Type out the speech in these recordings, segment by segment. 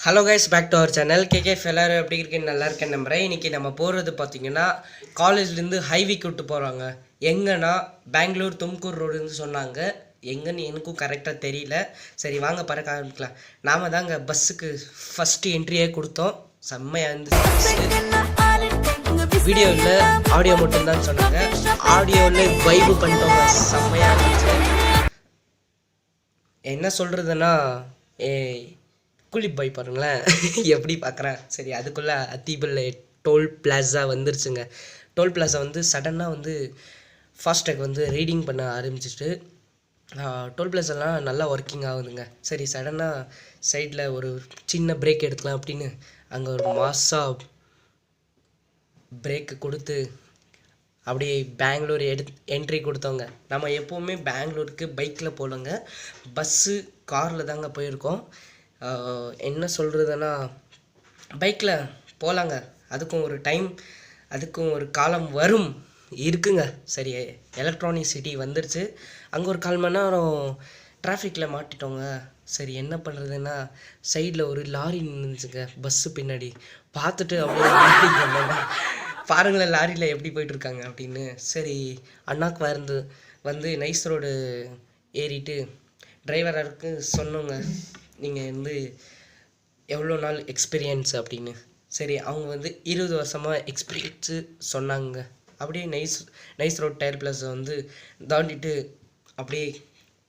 Hello guys, back to our channel KKF. எல்லாரும் எப்படி இருக்கீங்க? நல்லா இருக்கேன் நம்புறேன். இன்றைக்கி நம்ம போகிறது பார்த்தீங்கன்னா காலேஜ்லேருந்து ஹைவே கூப்பிட்டு போகிறாங்க. எங்கன்னா பெங்களூர் தும்கூர் ரோடுன்னு சொன்னாங்க. எங்கன்னு எனக்கும் கரெக்டாக தெரியல. சரி வாங்க பறக்க ஆரம்பிக்கலாம். நாம் தாங்க பஸ்ஸுக்கு ஃபஸ்ட்டு என்ட்ரியே கொடுத்தோம். செம்மையாக இருந்துச்சு. வீடியோவில் ஆடியோ மட்டும்தான் சொன்னாங்க. ஆடியோவில் வைப்பு பண்ணிட்டோங்க. செம்மையாக இருந்துச்சு. என்ன சொல்கிறதுன்னா குளிப் பாய் பாருங்களேன் எப்படி பார்க்குறேன். சரி, அதுக்குள்ளே அத்திபல்ல டோல் பிளாஸா வந்துருச்சுங்க. டோல் பிளாஸா வந்து சடனாக வந்து ஃபாஸ்டேக் வந்து ரீடிங் பண்ண ஆரம்பிச்சிட்டு டோல் பிளாஸெல்லாம் நல்லா ஒர்க்கிங் ஆகுதுங்க. சரி, சடனாக சைடில் ஒரு சின்ன பிரேக் எடுக்கலாம் அப்படின்னு அங்கே ஒரு மாசாக பிரேக்கு கொடுத்து அப்படியே பெங்களூர் என்ட்ரி கொடுத்தோங்க. நம்ம எப்போவுமே பெங்களூருக்கு பைக்கில் போகலங்க, பஸ்ஸு காரில் தாங்க போயிருக்கோம். என்ன சொல்கிறதுன்னா பைக்கில் போகலாங்க, அதுக்கும் ஒரு டைம், அதுக்கும் ஒரு காலம் வரும் இருக்குங்க. சரி, எலக்ட்ரானிக் சிட்டி வந்துடுச்சு. அங்கே ஒரு 1/4 மணி நேரம் டிராஃபிக்கில் மாட்டிட்டோங்க. சரி, என்ன பண்ணுறதுன்னா சைடில் ஒரு லாரி நின்றுச்சுங்க பஸ்ஸு பின்னாடி. பார்த்துட்டு அப்படியே பாருங்களேன் லாரியில் எப்படி போயிட்டுருக்காங்க அப்படின்னு. சரி, அண்ணாக்கு வந்து நைஸ் ரோடு ஏறிட்டு டிரைவருக்கு சொன்னோங்க, நீங்கள் வந்து எவ்வளோ நாள் எக்ஸ்பீரியன்ஸ் அப்படின்னு. சரி, அவங்க வந்து 20 வருஷமாக எக்ஸ்பீரியன்ஸு சொன்னாங்க. அப்படியே நைஸ் ரோட் டயர் பிளாஸை வந்து தாண்டிட்டு அப்படியே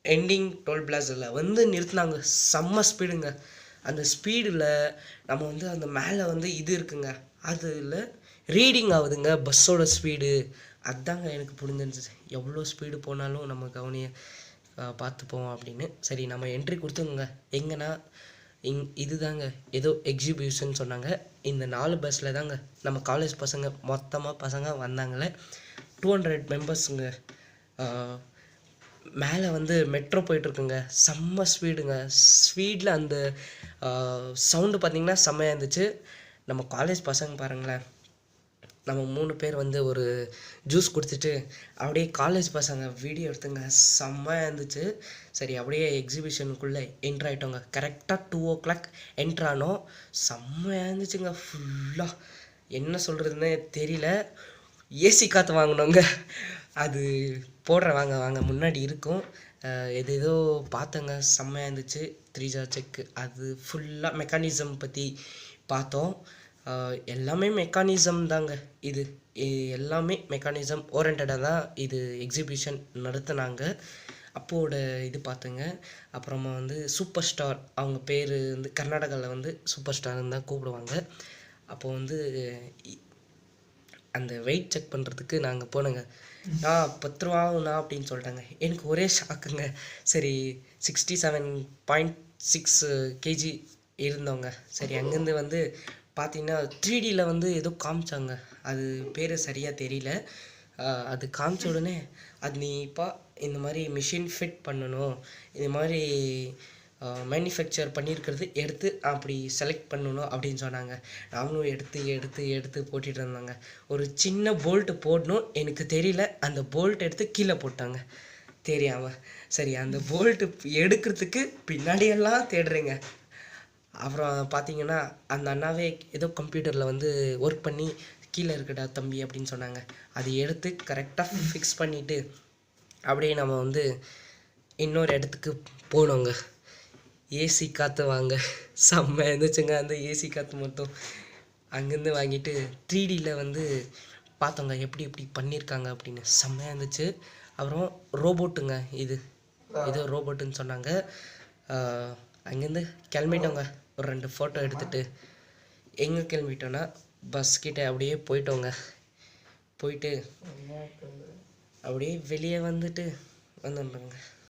எண்டிங் டோல் பிளாஸில் வந்து நிறுத்தினாங்க. செம்ம ஸ்பீடுங்க. அந்த ஸ்பீடில் நம்ம வந்து அந்த மேலே வந்து இது இருக்குங்க, அதில் ரீடிங் ஆகுதுங்க பஸ்ஸோட ஸ்பீடு. அதுதாங்க எனக்கு புரிஞ்சிருந்துச்சு. எவ்வளோ ஸ்பீடு போனாலும் நம்ம கவனியை பார்த்துப்போம் அப்படின்னு. சரி, நம்ம என்ட்ரி கொடுத்துங்க. எங்கன்னா இது தாங்க ஏதோ எக்ஸிபியூஷன் சொன்னாங்க. இந்த 4 பஸ்ஸில் தாங்க நம்ம காலேஜ் மொத்தமாக பசங்க வந்தாங்களே. 200 மெம்பர்ஸுங்க. மேலே வந்து மெட்ரோ போயிட்டுருக்குங்க. செம்ம ஸ்பீடுங்க. ஸ்பீடில் அந்த சவுண்டு பார்த்திங்கன்னா செம்மையாக இருந்துச்சு. நம்ம காலேஜ் பசங்க பாருங்களேன், நம்ம 3 பேர் வந்து ஒரு ஜூஸ் குடிச்சிட்டு அப்படியே காலேஜ் பசங்க வீடியோ எடுத்துங்க. செம்மையாக இருந்துச்சு. சரி, அப்படியே எக்ஸிபிஷனுக்குள்ளே என்ட்ரு ஆகிட்டோங்க. கரெக்டாக 2 o'clock என்ட்ரானோம். செம்மையாக இருந்துச்சுங்க. ஃபுல்லாக என்ன சொல்கிறதுன்னு தெரியல. ஏசி காற்று வாங்கினோங்க. அது வாங்க முன்னாடி இருக்கும். ஏதோ பார்த்தோங்க, செம்மையாக இருந்துச்சு. 3 செக்கு அது ஃபுல்லாக மெக்கானிசம் பற்றி பார்த்தோம். எல்லாமே மெக்கானிசம் தாங்க. இது எல்லாமே மெக்கானிசம் ஓரியன்டாக தான் இது எக்ஸிபிஷன் நடத்துனாங்க. அப்போட இது பார்த்துங்க. அப்புறமா வந்து சூப்பர் ஸ்டார், அவங்க பேர் வந்து கர்நாடகாவில் வந்து சூப்பர் ஸ்டார்னு தான் கூப்பிடுவாங்க. அப்போது வந்து அந்த வெயிட் செக் பண்ணுறதுக்கு நாங்கள் போனோங்க. 10 ரூபா ஆகுண்ணா அப்படின்னு சொல்லிட்டாங்க. எனக்கு ஒரே ஷாக்குங்க. சரி, 67.6 kg இருந்தவங்க. சரி, அங்கேருந்து வந்து பார்த்தீங்கன்னா 3Dயில் வந்து ஏதோ காமிச்சாங்க. அது பேர் சரியாக தெரியல. அது காமிச்ச உடனே அது நீப்பா இந்த மாதிரி மிஷின் ஃபிட் பண்ணணும், இந்த மாதிரி மேனுஃபேக்சர் பண்ணியிருக்கிறது எடுத்து அப்படி செலக்ட் பண்ணணும் அப்படின்னு சொன்னாங்க. நாமளும் எடுத்து போட்டுட்டு இருந்தாங்க. ஒரு சின்ன போல்ட்டு போடணும், எனக்கு தெரியல. அந்த போல்ட் எடுத்து கீழே போட்டாங்க தெரியாமல். சரி, அந்த போல்ட்டு எடுக்கிறதுக்கு பின்னாடியெல்லாம் தேடுறேங்க. அப்புறம் பார்த்தீங்கன்னா அந்த அண்ணாவே ஏதோ கம்ப்யூட்டரில் வந்து ஒர்க் பண்ணி கீழே இருக்கடா தம்பி அப்படின்னு சொன்னாங்க. அது எடுத்து கரெக்டாக ஃபிக்ஸ் பண்ணிவிட்டு அப்படியே நம்ம வந்து இன்னொரு இடத்துக்கு போனோங்க. ஏசி காற்று வாங்க. செம்ம இருந்துச்சுங்க அந்த ஏசி காற்று மட்டும். அங்கேருந்து வாங்கிட்டு 3Dயில் வந்து பார்த்தோங்க எப்படி எப்படி பண்ணியிருக்காங்க அப்படின்னு. செம்மையாக இருந்துச்சு. அப்புறம் ரோபோட்டுங்க, ஏதோ ரோபோட்டுன்னு சொன்னாங்க. அங்கேருந்து கிளம்பிட்டோங்க. ஒரு 2 ஃபோட்டோ எடுத்துகிட்டு எங்கே கிளம்பிட்டோன்னா பஸ்கிட்ட அப்படியே போயிட்டோங்க. போயிட்டு அப்படியே வெளியே வந்துட்டோங்க.